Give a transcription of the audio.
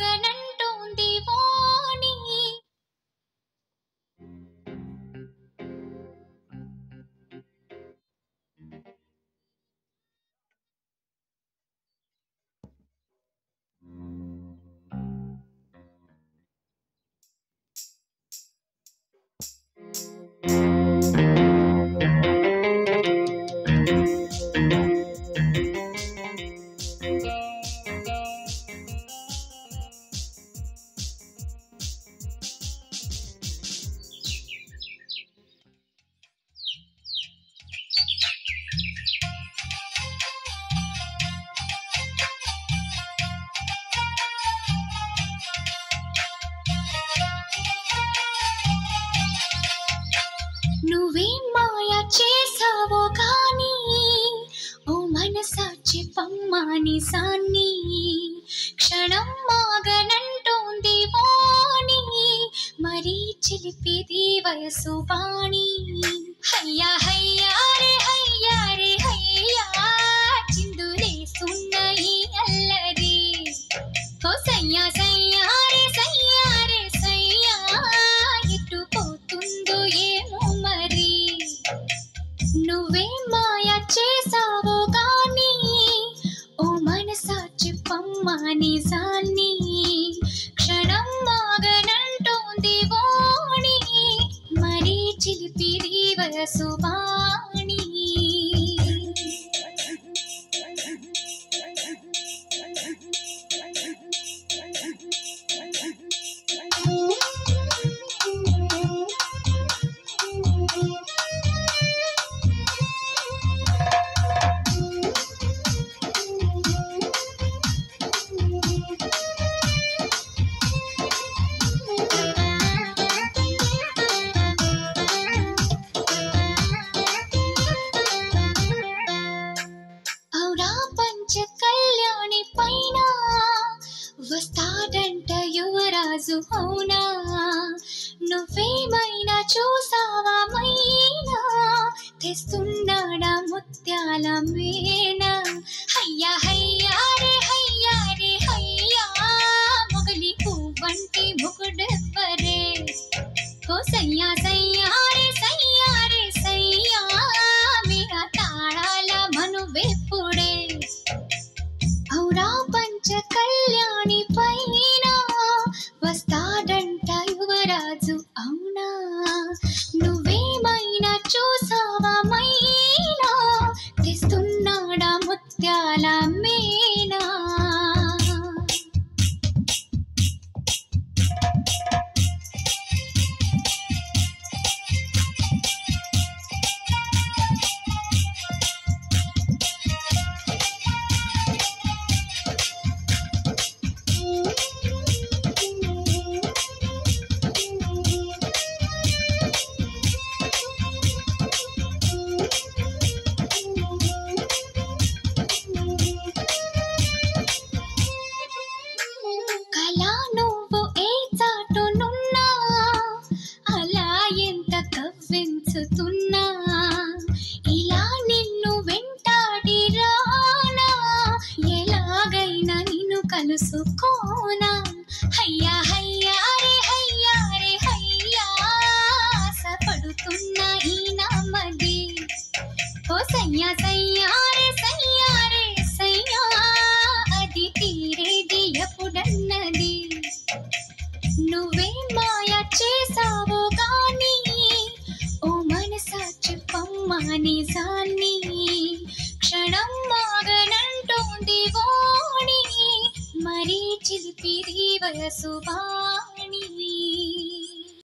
గనంటోంది వాణి. నువ్వేం మాయ చేసావో కానీ ఓ మనసాచి పమ్మాని సాన్ని. క్షణం మాగనంటోంది వాణి, మరీ చిలిపిది వయసు వాణి. హయ్యా హయ్యా రే హయ్యా, చిందులేసున్న ఈ అల్లరి. ఓ సయ్యా సయ్యా రే సయ్యా, ఎటు పోతుందో ఏమో మరి. నువ్వే మాయ చేసావో కానీ ఓ మనసాచి పమ్మాని సాన్ని. క్షణం మాగనంటోంది వాణి, మరీ చిలిపిది వయసు వాణి. ఔరా పంచ కళ్యాణి పైన వస్తాడంట యువరాజు అవునా. నువ్వేమైనా చూసావా మైనా, తెస్తున్నాడా ముత్యాల మేనా. హయ్యా హయ్యా రే హయ్యా, మొగలి పువ్వంటి ముకుడెవ్వరే. ఓ సయ్యా సయ్యా రే సయ్యా, మీరా తాళాల మనువెప్పుడే. ఔరా పంచ కళ్యాణి పైన వస్తాడంట యువరాజు అవునా. నువ్వేమైనా చూసావా మైనా, తెస్తున్నాడా ముత్యాల మేనా. కళా నువ్వు ఏ చాటునున్నా, అలా ఎంత కవ్వించుతున్నా, ఇలా నిన్ను వెంటాడి రానా, ఎలాగైనా నిన్ను కలుసుకోనా. హయ్యా హయ్యా రే హయ్యా, ఆశపడుతున్నా ఈ నామది. ఓ సయ్యా సయ్యా రే సయ్యా, అది తీరేది ఎప్పుడన్నది. నువ్వే మాయ చేసావో కానీ ఓ మనసాచి పమ్మాని సాన్ని. క్షణం మాగనంటోంది వాణి, మరీ చిలిపిది వయసు వాణి.